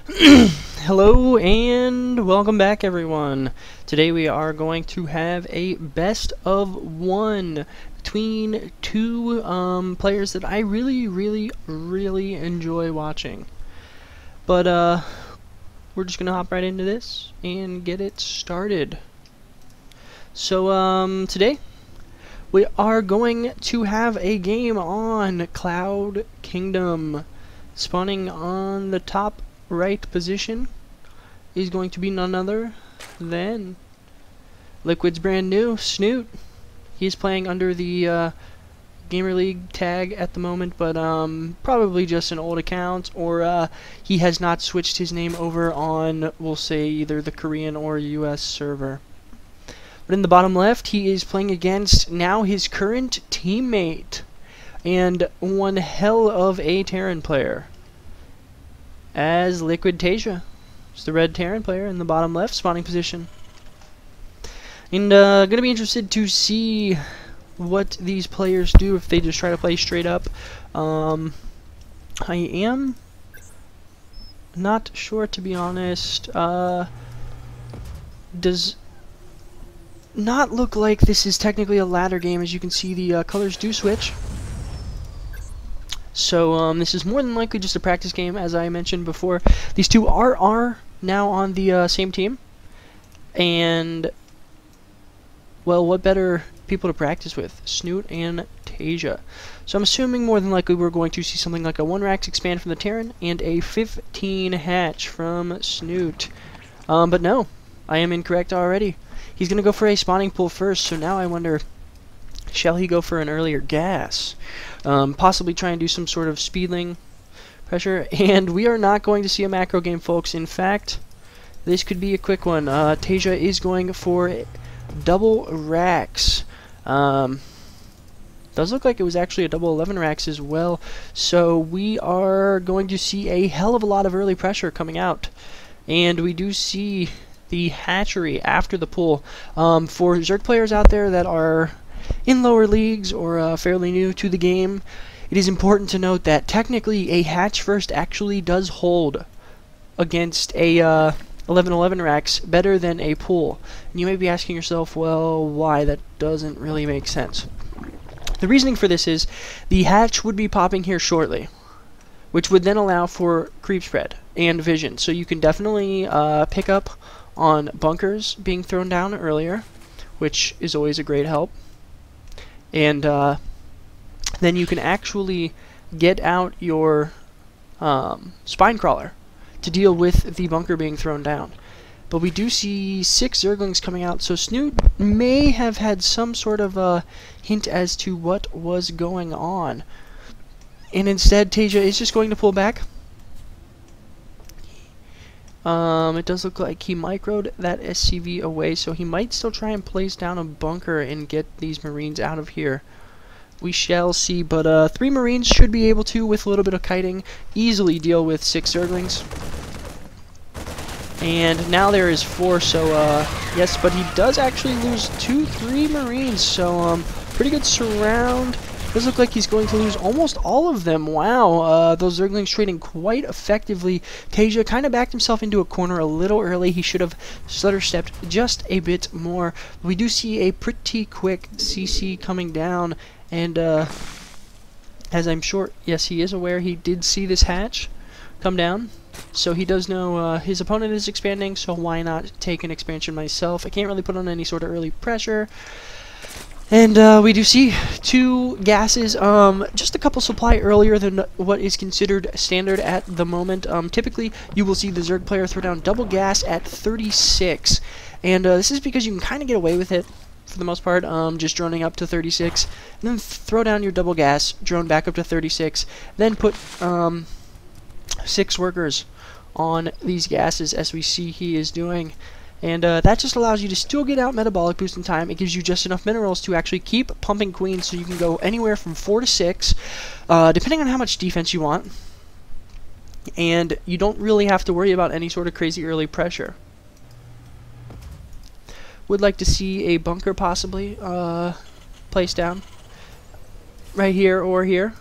Hello and welcome back, everyone. Today we are going to have a best of one between two players that I really enjoy watching. But we're just gonna hop right into this and get it started. So today we are going to have a game on Cloud Kingdom. Spawning on the top right position is going to be none other than Liquid's brand new Snute. He's playing under the Gamer League tag at the moment, but probably just an old account, or he has not switched his name over on, we'll say, either the Korean or US server. But in the bottom left, he is playing against now his current teammate and one hell of a Terran player, as LiquidTeaja. It's the red Terran player in the bottom left spawning position. And gonna be interested to see what these players do if they just try to play straight up. I am not sure, to be honest. Does not look like this is technically a ladder game. As you can see, the colors do switch. So this is more than likely just a practice game, as I mentioned before. These two are now on the same team, and well, what better people to practice with? Snute and Teaja. So I'm assuming more than likely we're going to see something like a 1 Rax expand from the Terran and a 15 hatch from Snute. But no, I am incorrect already. He's going to go for a spawning pool first, so now I wonder, shall he go for an earlier gas? Possibly try and do some sort of speedling pressure. And we are not going to see a macro game, folks. In fact, this could be a quick one. Teaja is going for double racks. Does look like it was actually a double 11 racks as well. So we are going to see a hell of a lot of early pressure coming out. And we do see the hatchery after the pool. For Zerg players out there that are in lower leagues or fairly new to the game, it is important to note that technically a hatch first actually does hold against a 11-11 racks better than a pool. And you may be asking yourself, well, why? That doesn't really make sense. The reasoning for this is the hatch would be popping here shortly, which would then allow for creep spread and vision. So you can definitely pick up on bunkers being thrown down earlier, which is always a great help. And then you can actually get out your spine crawler to deal with the bunker being thrown down. But we do see 6 Zerglings coming out, so Snute may have had some sort of a hint as to what was going on. And instead, Teaja is just going to pull back. It does look like he microed that SCV away, so he might still try and place down a bunker and get these Marines out of here. We shall see, but 3 Marines should be able to, with a little bit of kiting, easily deal with 6 Zerglings. And now there is 4, so yes, but he does actually lose 3 Marines, so pretty good surround. Does look like he's going to lose almost all of them. Wow, those Zerglings trading quite effectively. Teaja kind of backed himself into a corner a little early. He should have stutter stepped just a bit more. We do see a pretty quick CC coming down, and as I'm sure, yes, he is aware, he did see this hatch come down. So he does know his opponent is expanding, so why not take an expansion myself? I can't really put on any sort of early pressure. And we do see 2 gases, just a couple supply earlier than what is considered standard at the moment. Typically, you will see the Zerg player throw down double gas at 36. And this is because you can kind of get away with it, for the most part, just droning up to 36. And then throw down your double gas, drone back up to 36. Then put 6 workers on these gases, as we see he is doing. And that just allows you to still get out metabolic boost in time. It gives you just enough minerals to actually keep pumping queens, so you can go anywhere from 4 to 6, depending on how much defense you want. And you don't really have to worry about any sort of crazy early pressure. Would like to see a bunker possibly placed down right here or here,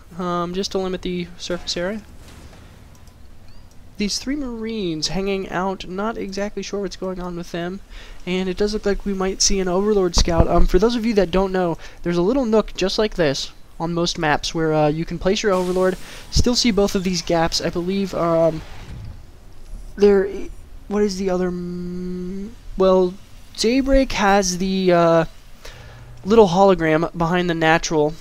just to limit the surface area. these 3 Marines hanging out, not exactly sure what's going on with them, and it does look like we might see an Overlord scout. For those of you that don't know, there's a little nook just like this on most maps where you can place your Overlord, still see both of these gaps. I believe there, what is the other, well, Daybreak has the little hologram behind the natural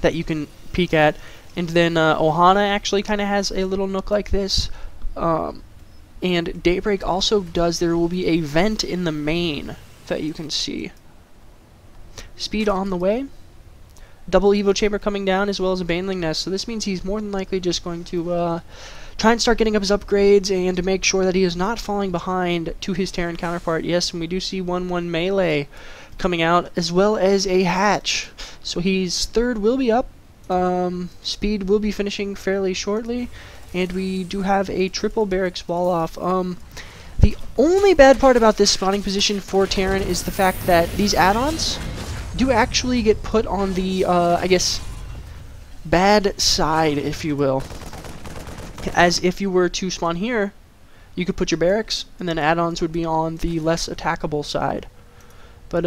that you can peek at. And then Ohana actually kind of has a little nook like this. And Daybreak also does, there will be a vent in the main that you can see. Speed on the way. Double Evo Chamber coming down, as well as a Baneling Nest. So this means he's more than likely just going to try and start getting up his upgrades and to make sure that he is not falling behind to his Terran counterpart. Yes, and we do see 1-1 melee coming out, as well as a hatch. So his third will be up. Speed will be finishing fairly shortly, and we do have a triple barracks wall off. The only bad part about this spawning position for Terran is the fact that these add-ons do actually get put on the, I guess, bad side, if you will. As if you were to spawn here, you could put your barracks, and then add-ons would be on the less attackable side. But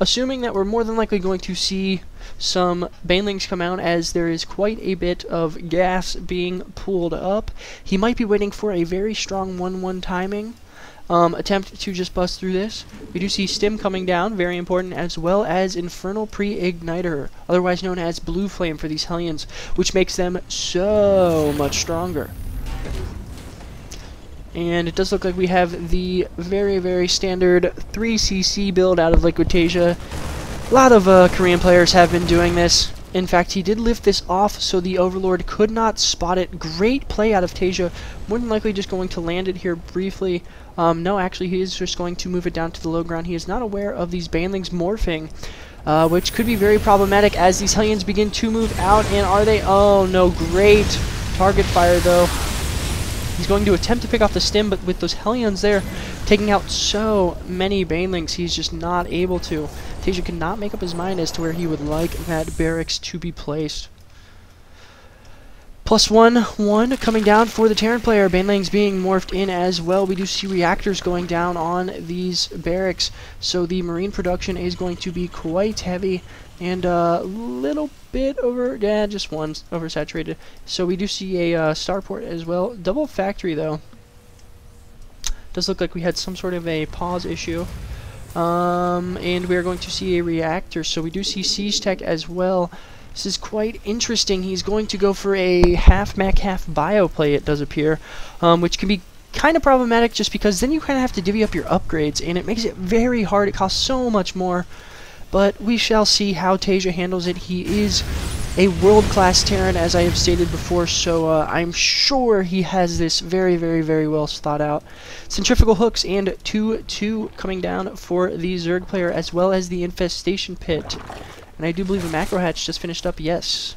assuming that we're more than likely going to see some Banelings come out, as there is quite a bit of gas being pulled up, he might be waiting for a very strong 1-1 timing attempt to just bust through this. We do see Stim coming down, very important, as well as Infernal Pre-Igniter, otherwise known as Blue Flame for these Hellions, which makes them so much stronger. And it does look like we have the very, very standard 3cc build out of LiquidTeaja. A lot of Korean players have been doing this. In fact, he did lift this off so the Overlord could not spot it. Great play out of Teja. More than likely just going to land it here briefly. No, actually, he is just going to move it down to the low ground. He is not aware of these Banelings morphing, which could be very problematic as these Hellions begin to move out. And are they? Oh, no, great target fire, though. He's going to attempt to pick off the Stim, but with those Hellions there taking out so many Banelings, he's just not able to. Teja cannot make up his mind as to where he would like that barracks to be placed. +1-1 coming down for the Terran player. Banelings being morphed in as well. We do see reactors going down on these barracks, so the Marine production is going to be quite heavy and a little bit over, yeah, just one oversaturated. So we do see a starport as well. Double factory though. Does look like we had some sort of a pause issue. And we are going to see a reactor. So we do see Siege Tech as well. This is quite interesting. He's going to go for a half mech, half bio play, it does appear, which can be kind of problematic just because then you kind of have to divvy up your upgrades, and it makes it very hard. It costs so much more. But we shall see how Teja handles it. He is a world-class Terran, as I have stated before, so I'm sure he has this very, very, very well thought out. Centrifugal hooks and 2-2 coming down for the Zerg player, as well as the Infestation Pit. And I do believe a macro hatch just finished up, yes.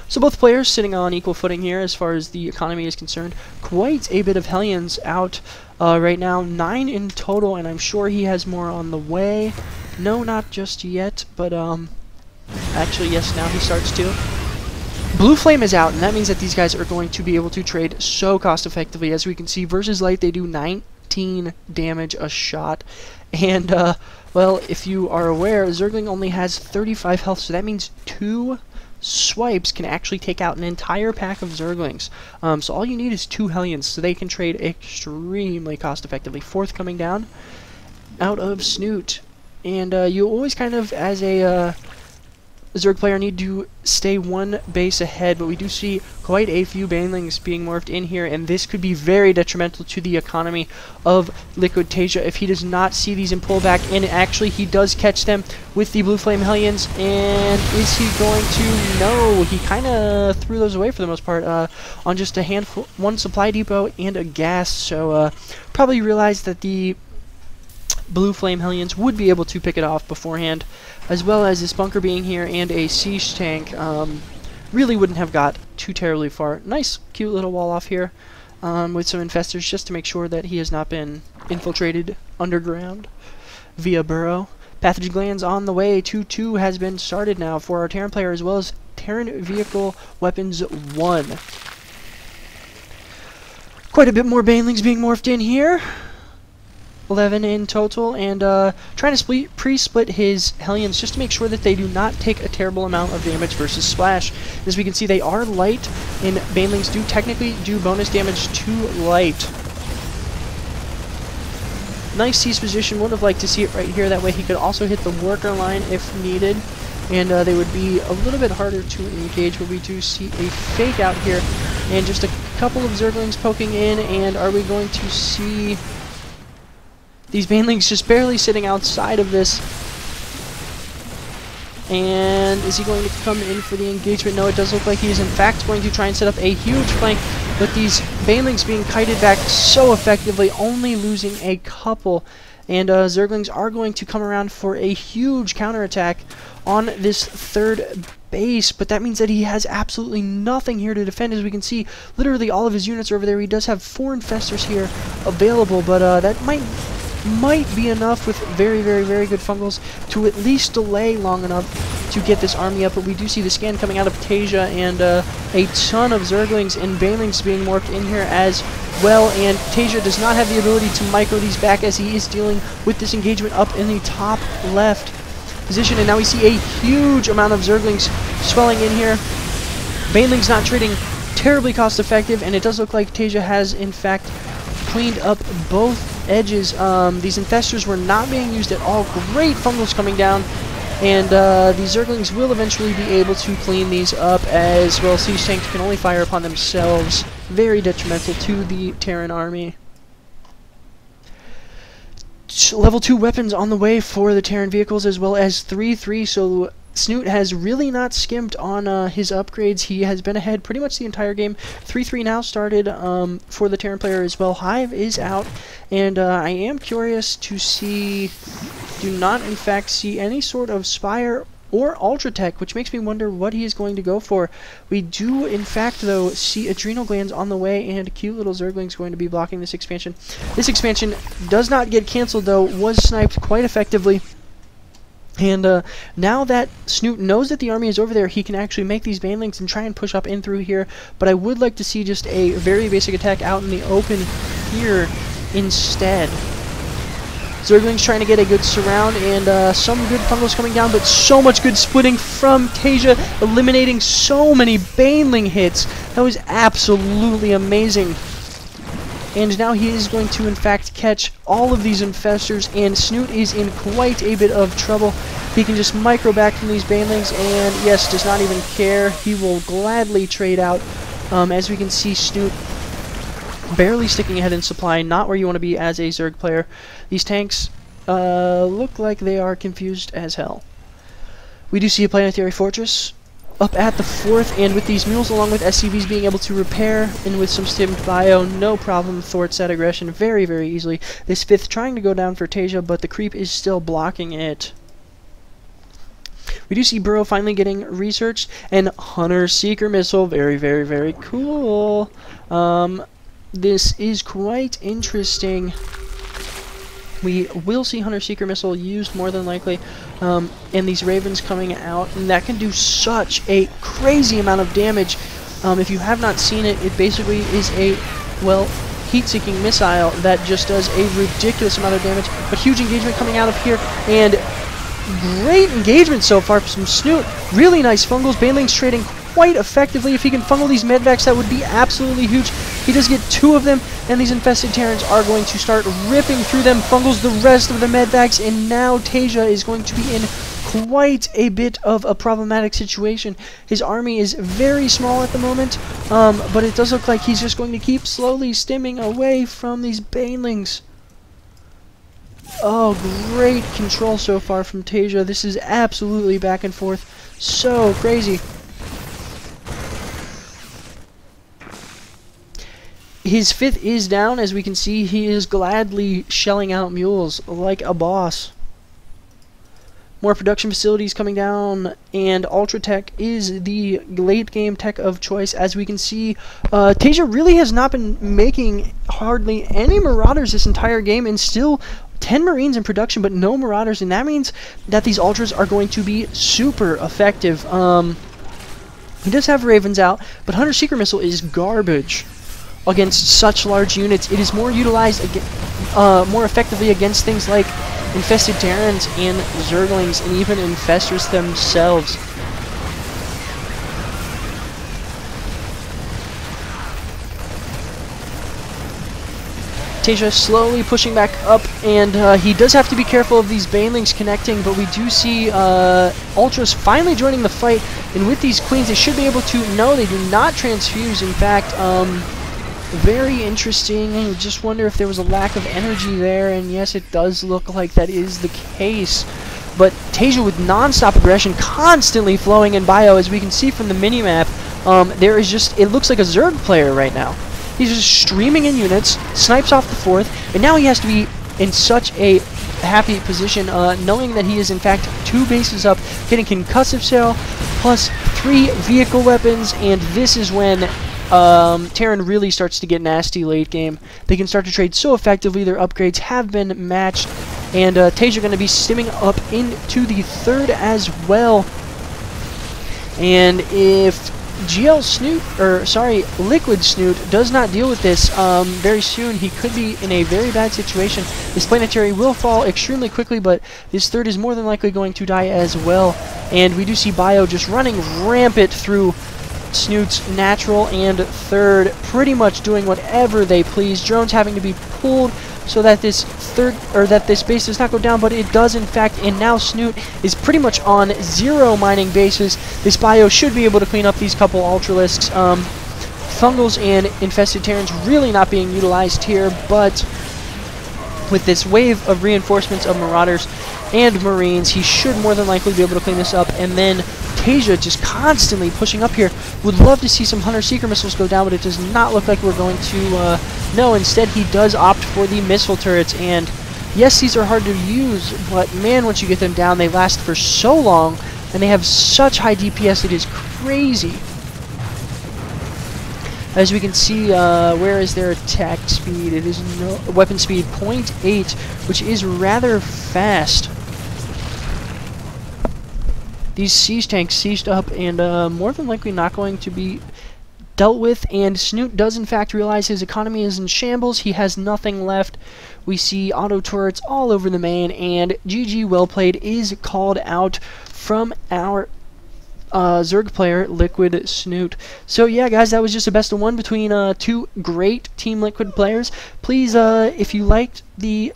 So both players sitting on equal footing here as far as the economy is concerned. Quite a bit of Hellions out right now, 9 in total, and I'm sure he has more on the way. No, not just yet, but actually, yes, now he starts to. Blue Flame is out, and that means that these guys are going to be able to trade so cost-effectively. As we can see, versus Light, they do 19 damage a shot. And, well, if you are aware, Zergling only has 35 health, so that means 2 swipes can actually take out an entire pack of Zerglings. So all you need is 2 Hellions, so they can trade extremely cost-effectively. Fourth coming down out of Snute. And you always kind of, as a Zerg player, need to stay one base ahead, but we do see quite a few Banelings being morphed in here, and this could be very detrimental to the economy of LiquidTeaja if he does not see these and pull back. And actually, he does catch them with the Blue Flame Hellions, and is he going to? No, he kind of threw those away for the most part on just a handful, one supply depot and a gas, so probably realized that the Blue Flame Hellions would be able to pick it off beforehand, as well as this bunker being here and a siege tank. Really wouldn't have got too terribly far. Nice, cute little wall off here with some infestors just to make sure that he has not been infiltrated underground via burrow. Pathogen glands on the way. 2-2 has been started now for our Terran player, as well as Terran Vehicle Weapons 1. Quite a bit more banelings being morphed in here. 11 in total, and trying to pre-split his Hellions just to make sure that they do not take a terrible amount of damage versus Splash. As we can see, they are light, and banelings do technically do bonus damage to light. Nice siege position, would have liked to see it right here, that way he could also hit the worker line if needed, and they would be a little bit harder to engage, but we do see a fake out here, and just a couple of Zerglings poking in, and are we going to see these banelings just barely sitting outside of this? And is he going to come in for the engagement? No, it does look like he is in fact going to try and set up a huge flank, but these banelings being kited back so effectively, only losing a couple. And Zerglings are going to come around for a huge counterattack on this third base, but that means that he has absolutely nothing here to defend. As we can see, literally all of his units are over there. He does have 4 infestors here available, but that might be enough with very, very, very good fungals to at least delay long enough to get this army up. But we do see the scan coming out of Teaja, and a ton of Zerglings and banelings being morphed in here as well, and Teaja does not have the ability to micro these back as he is dealing with this engagement up in the top left position. And now we see a huge amount of Zerglings swelling in here. Banelings not trading terribly cost effective, and it does look like Teaja has in fact cleaned up both edges. These infestors were not being used at all. Great fungals coming down, and these Zerglings will eventually be able to clean these up, as well. Siege tanks can only fire upon themselves. Very detrimental to the Terran army. Level 2 weapons on the way for the Terran vehicles, as well as 3-3, so Snute has really not skimped on his upgrades. He has been ahead pretty much the entire game. 3-3 now started for the Terran player as well. Hive is out, and I am curious to see, do not in fact see any sort of Spire or Ultra Tech, which makes me wonder what he is going to go for. We do in fact though see Adrenal Glands on the way, and cute little Zerglings going to be blocking this expansion. This expansion does not get cancelled though, was sniped quite effectively. And now that Snute knows that the army is over there, he can actually make these banelings and try and push up in through here. But I would like to see just a very basic attack out in the open here instead. Zerglings trying to get a good surround, and some good fungals coming down, but so much good splitting from Teaja, eliminating so many baneling hits. That was absolutely amazing. And now he is going to in fact catch all of these infestors, and Snute is in quite a bit of trouble. He can just micro back from these banelings, and yes, does not even care. He will gladly trade out. As we can see, Snute barely sticking ahead in supply, not where you want to be as a Zerg player. These tanks look like they are confused as hell. We do see a planetary fortress up at the 4th, and with these mules along with SCVs being able to repair, and with some stimmed bio, no problem thwarts that aggression very, very easily. This 5th trying to go down for Teaja, but the creep is still blocking it. We do see Burrow finally getting researched, and Hunter Seeker Missile, very, very, very cool. This is quite interesting. We will see Hunter Seeker Missile used more than likely, and these Ravens coming out, and that can do such a crazy amount of damage. If you have not seen it, it basically is a, well, heat-seeking missile that just does a ridiculous amount of damage. But huge engagement coming out of here, and great engagement so far from Snute. Really nice fungals. Banelings trading quite effectively. If he can fungal these medvacs, that would be absolutely huge. He does get 2 of them, and these infested Terrans are going to start ripping through them. Fungals the rest of the medvacs, and now Teaja is going to be in quite a bit of a problematic situation. His army is very small at the moment, but it does look like he's just going to keep slowly stimming away from these banelings. Oh, great control so far from Teaja. This is absolutely back and forth. So crazy. His 5th is down. As we can see, he is gladly shelling out mules like a boss. More production facilities coming down, and Ultra Tech is the late game tech of choice. As we can see, Teaja really has not been making hardly any Marauders this entire game, and still 10 Marines in production, but no Marauders, and that means that these Ultras are going to be super effective. He does have Ravens out, but Hunter Seeker Missile is garbage. against such large units. It is more utilized more effectively against things like infested Terrans and Zerglings and even Infestors themselves. LiquidTeaja slowly pushing back up, and he does have to be careful of these Banelings connecting, but we do see Ultras finally joining the fight, and with these Queens they should be able to... No, they do not transfuse. In fact, very interesting. I just wonder if there was a lack of energy there, and yes, it does look like that is the case. But Teja with non-stop aggression constantly flowing in bio, as we can see from the minimap. There is just... It looks like a Zerg player right now. He's just streaming in units, snipes off the 4th, and now he has to be in such a happy position, knowing that he is in fact 2 bases up, getting concussive shell, plus 3 vehicle weapons, and this is when Terran really starts to get nasty late game. They can start to trade so effectively, their upgrades have been matched, and Teja going to be stimming up into the 3rd as well. And if LiquidSnute does not deal with this very soon, he could be in a very bad situation. This planetary will fall extremely quickly, but this 3rd is more than likely going to die as well. And we do see Bio just running rampant through Snute's natural and 3rd, pretty much doing whatever they please. Drones having to be pulled so that this this base does not go down, but it does in fact, and now Snute is pretty much on 0 mining bases. This bio should be able to clean up these couple Ultralisks. Fungals and infested Terrans really not being utilized here, but with this wave of reinforcements of Marauders and Marines, he should more than likely be able to clean this up. And then Teja just constantly pushing up here. Would love to see some Hunter-Seeker missiles go down, but it does not look like we're going to... No, instead he does opt for the missile turrets, and yes, these are hard to use, but man, once you get them down, they last for so long, and they have such high DPS, it is crazy. As we can see, where is their attack speed? It is weapon speed 0.8, which is rather fast. These siege tanks sieged up, and more than likely not going to be dealt with, and Snute does in fact realize his economy is in shambles. He has nothing left. We see auto turrets all over the main, and GG well played is called out from our Zerg player, LiquidSnute. So yeah, guys, that was just a best of 1 between 2 great Team Liquid players. Please, if you liked the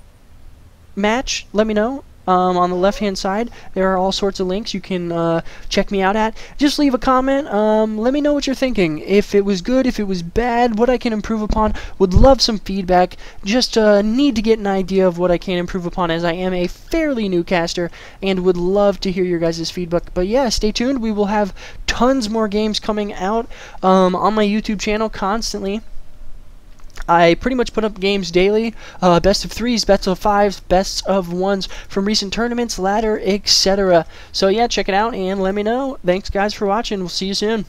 match, let me know. On the left-hand side, there are all sorts of links you can check me out at. Just leave a comment. Let me know what you're thinking. If it was good, if it was bad, what I can improve upon. Would love some feedback. Just need to get an idea of what I can improve upon, as I am a fairly new caster, and would love to hear your guys' feedback. But yeah, stay tuned. We will have tons more games coming out on my YouTube channel constantly. I pretty much put up games daily, best of 3s, best of 5s, best of 1s from recent tournaments, ladder, etc. So yeah, check it out and let me know. Thanks guys for watching. We'll see you soon.